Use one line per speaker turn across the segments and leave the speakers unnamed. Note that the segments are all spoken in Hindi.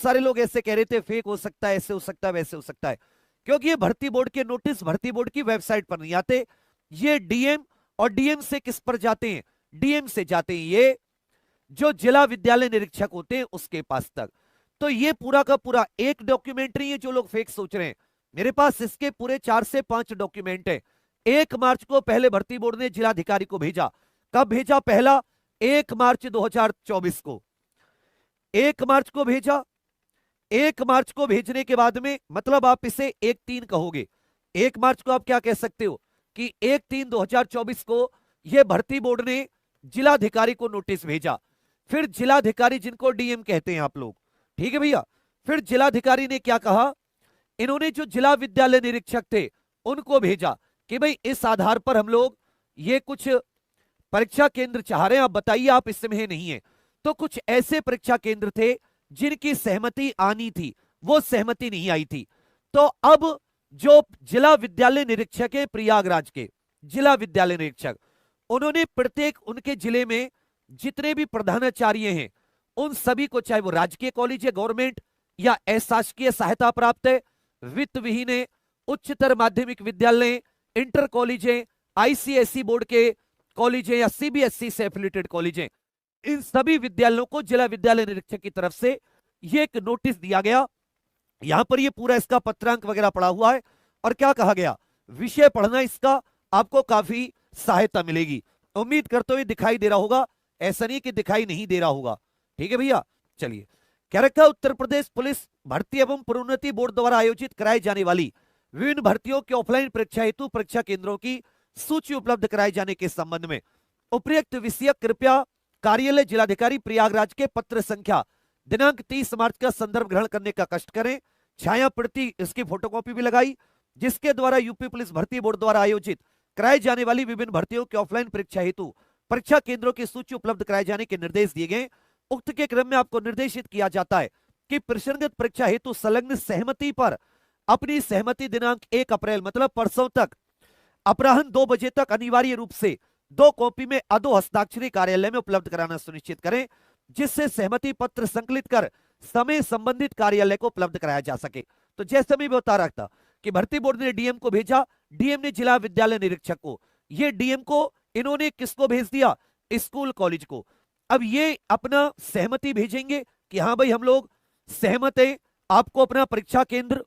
सारे लोग ऐसे कह रहे थे फेक हो सकता है, ऐसे हो सकता है, वैसे हो सकता है, क्योंकि ये भर्ती बोर्ड के नोटिस भर्ती बोर्ड की वेबसाइट पर नहीं आते, ये डीएम, और डीएम से किस पर जाते हैं, डीएम से जाते हैं ये जो जिला विद्यालय निरीक्षक होते हैं उसके पास तक। तो ये पूरा का पूरा एक डॉक्यूमेंट नहीं है जो लोग फेक सोच रहे हैं, मेरे पास इसके पूरे 4 से 5 डॉक्यूमेंट है। 1 मार्च को पहले भर्ती बोर्ड ने जिलाधिकारी को भेजा, कब भेजा, पहला 1 मार्च 2024 को, 1 मार्च को भेजा। 1 मार्च को भेजने के बाद में मतलब आप इसे 1/3 कहोगे, 1 मार्च को आप क्या कह सकते हो कि 1/3/2024 को यह भर्ती बोर्ड ने जिलाधिकारी को नोटिस भेजा। फिर जिलाधिकारी, जिनको डीएम कहते हैं आप लोग, ठीक है भैया, फिर जिलाधिकारी ने क्या कहा, इन्होंने जो जिला विद्यालय निरीक्षक थे उनको भेजा कि भाई इस आधार पर हम लोग ये कुछ परीक्षा केंद्र चाह रहे हैं, आप बताइए, आप इसमें नहीं है। तो कुछ ऐसे परीक्षा केंद्र थे जिनकी सहमति आनी थी, वो सहमति नहीं आई थी। तो अब जो जिला विद्यालय निरीक्षक है प्रयागराज के, जिला विद्यालय निरीक्षक, उन्होंने प्रत्येक उनके जिले में जितने भी प्रधानाचार्य हैं उन सभी को, चाहे वो राजकीय कॉलेज है, गवर्नमेंट या अशासकीय सहायता प्राप्त है, वित्त विहीन है, उच्चतर माध्यमिक विद्यालय, इंटर कॉलेज है, आईसीएसई बोर्ड के कॉलेज है या सीबीएसई से एफिलिएटेड कॉलेज है, इन सभी विद्यालयों को जिला विद्यालय निरीक्षक की तरफ से ये एक नोटिस दिया गया। यहां पर ये पूरा इसका पत्रांक वगैरह पड़ा हुआ है और क्या कहा गया, विषय पढ़ना, इसका आपको काफी सहायता मिलेगी। उम्मीद करते हुए दिखाई दे रहा होगा, ऐसा नहीं कि दिखाई नहीं दे रहा होगा, ठीक है भैया। चलिए, क्या रखा, उत्तर प्रदेश पुलिस भर्ती एवं प्रोन्नति बोर्ड द्वारा आयोजित कराई जाने वाली विभिन्न भर्तियों की ऑफलाइन परीक्षा हेतु परीक्षा केंद्रों की सूची उपलब्ध कराए जाने के संबंध में उपयुक्त विषय कृपया कार्यालय जिलाधिकारी प्रयागराज के पत्र संख्या दिनांक 30 मार्च का संदर्भ ग्रहण करने का कष्ट करें। छाया प्रति इसकी फोटोकॉपी भी लगाई, जिसके द्वारा यूपी पुलिस भर्ती बोर्ड द्वारा आयोजित कराई जाने वाली विभिन्न भर्तियों की ऑफलाइन परीक्षा हेतु परीक्षा केंद्रों की सूची उपलब्ध कराए जाने के निर्देश दिए गए। उक्त के क्रम में आपको निर्देशित किया जाता है कि प्रसंगत परीक्षा हेतु संलग्न सहमति पर अपनी सहमति दिनांक 1 अप्रैल मतलब परसों तक अपराह्न 2 बजे तक अनिवार्य रूप से 2 कॉपी में अधो हस्ताक्षरी कार्यालय में उपलब्ध कराना सुनिश्चित करें, जिससे सहमति पत्र संकलित कर समय संबंधित कार्यालय को उपलब्ध कराया जा सके। तो जैसे मैं बता रहा था कि भर्ती बोर्ड ने डीएम को भेजा, डीएम ने जिला विद्यालय निरीक्षक को, ये डीएम को इन्होंने किसको भेज दिया, स्कूल कॉलेज को। अब ये अपना सहमति भेजेंगे कि हाँ भाई हम लोग सहमत है आपको अपना परीक्षा केंद्र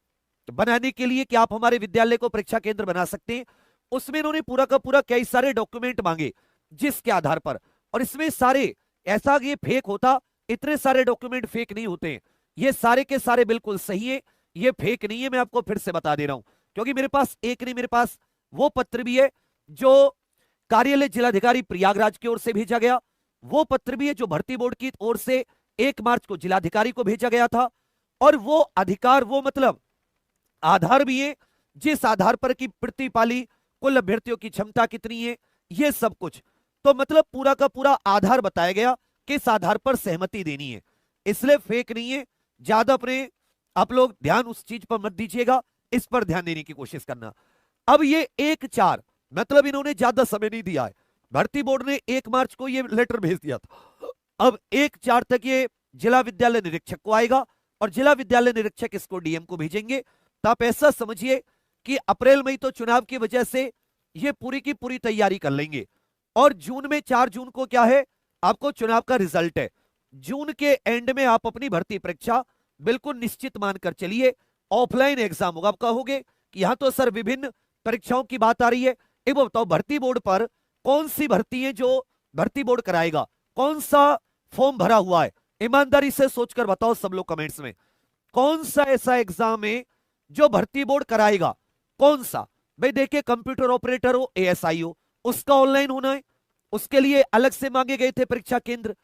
बनाने के लिए, कि आप हमारे विद्यालय को परीक्षा केंद्र बना सकते हैं। उसमें इन्होंने पूरा का पूरा कई सारे डॉक्यूमेंट मांगे, जिसके आधार पर, और इसमें सारे, ऐसा ये फेक होता, इतने सारे डॉक्यूमेंट फेक नहीं होते हैं, ये सारे के सारे बिल्कुल सही है, ये फेक नहीं है। मैं आपको फिर से बता दे रहा हूं, क्योंकि मेरे पास एक नहीं, मेरे पास वो पत्र भी है जो कार्यालय जिलाधिकारी प्रयागराज की ओर से भेजा गया, वो पत्र भी है जो भर्ती बोर्ड की ओर से 1 मार्च को जिलाधिकारी को भेजा गया था, और वो अधिकार, वो मतलब आधार भी है जिस आधार पर की प्रतिपाली कुल अभ्यर्थियों की क्षमता कितनी है, ये सब कुछ। तो मतलब पूरा का पूरा आधार बताया गया किस आधार पर सहमति देनी है, इसलिए फेक नहीं है। ज्यादा अपने आप लोग ध्यान उस चीज पर मत दीजिएगा, इस पर ध्यान देने की कोशिश करना। अब ये 1/4 मतलब इन्होंने ज्यादा समय नहीं दिया है, भर्ती बोर्ड ने 1 मार्च को ये लेटर भेज दिया था, अब 1/4 तक ये जिला विद्यालय निरीक्षक को आएगा और जिला विद्यालय निरीक्षक इसको डीएम को भेजेंगे। तो आप ऐसा समझिए कि अप्रैल मई तो चुनाव की वजह से ये पूरी की पूरी तैयारी कर लेंगे, और जून में 4 जून को क्या है, आपको चुनाव का रिजल्ट है। जून के एंड में आप अपनी भर्ती परीक्षा बिल्कुल निश्चित मानकर चलिए, ऑफलाइन एग्जाम होगा। आप कहोगे कि यहां तो सर विभिन्न परीक्षाओं की बात आ रही है, एक बताओ भर्ती बोर्ड पर कौन सी भर्ती है जो भर्ती बोर्ड कराएगा, कौन सा फॉर्म भरा हुआ है, ईमानदारी से सोचकर बताओ सब लोग कमेंट्स में, कौन सा ऐसा एग्जाम है जो भर्ती बोर्ड कराएगा, कौन सा। भाई देखिए, कंप्यूटर ऑपरेटर हो, एएसआई हो, उसका ऑनलाइन होना है, उसके लिए अलग से मांगे गए थे परीक्षा केंद्र,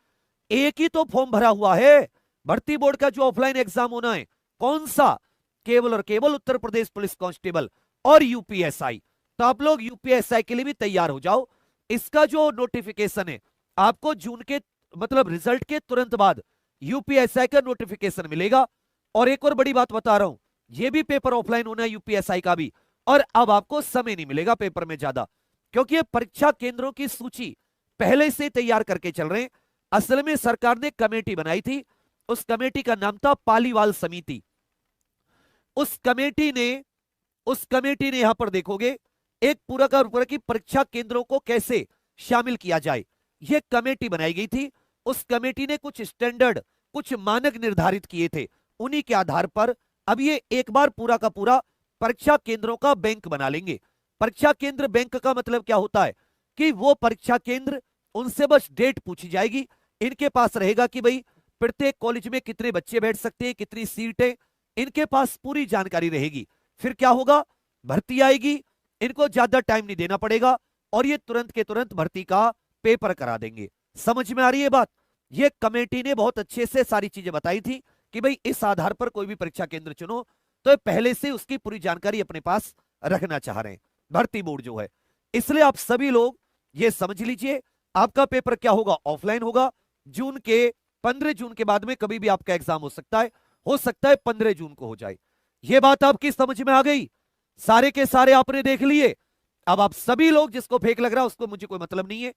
एक ही तो फॉर्म भरा हुआ है। भर्ती बोर्ड का जो ऑफलाइन एग्जाम होना है कौन सा, केवल और केवल उत्तर प्रदेश पुलिस कांस्टेबल और यूपीएसआई। तो आप लोग यूपीएसआई के लिए भी तैयार हो जाओ। इसका जो नोटिफिकेशन है आपको जून के मतलब रिजल्ट के तुरंत बाद यूपीएसआई का नोटिफिकेशन मिलेगा। और एक और बड़ी बात बता रहा हूं, यह भी पेपर ऑफलाइन होना है यूपीएसआई का भी, और अब आपको समय नहीं मिलेगा पेपर में ज्यादा, क्योंकि ये परीक्षा केंद्रों की सूची पहले से तैयार करके चल रहे हैं। असल में सरकार ने कमेटी बनाई थी, उस कमेटी का नाम था पालीवाल समिति। उस कमेटी ने यहां पर देखोगे एक पूरा का पूरा की परीक्षा केंद्रों को कैसे शामिल किया जाए, यह कमेटी बनाई गई थी। उस कमेटी ने कुछ स्टैंडर्ड, कुछ मानक निर्धारित किए थे। उन्हीं के आधार पर अब ये एक बार पूरा का पूरा परीक्षा केंद्रों का बैंक बना लेंगे। परीक्षा केंद्र बैंक का मतलब क्या होता है कि वो परीक्षा केंद्र, उनसे बस डेट पूछी जाएगी, इनके पास रहेगा कि भाई प्रत्येक कॉलेज में कितने बच्चे बैठ सकते हैं, कितनी सीटें, इनके पास पूरी जानकारी रहेगी। फिर क्या होगा, भर्ती आएगी, इनको ज्यादा टाइम नहीं देना पड़ेगा और ये तुरंत के तुरंत भर्ती का पेपर करा देंगे। समझ में आ रही है बात? ये कमेटी ने बहुत अच्छे से सारी चीजें बताई थी कि भाई इस आधार पर कोई भी परीक्षा केंद्र चुनो, तो पहले से उसकी पूरी जानकारी अपने पास रखना चाह रहे हैं भर्ती बोर्ड जो है। इसलिए आप सभी लोग ये समझ लीजिए, आपका पेपर क्या होगा, ऑफलाइन होगा। जून के 15 जून के बाद में कभी भी आपका एग्जाम हो सकता है 15 जून को हो जाए। ये बात आपकी समझ में आ गई? सारे के सारे आपने देख लिए। अब आप सभी लोग, जिसको फेक लग रहा है उसको मुझे कोई मतलब नहीं है,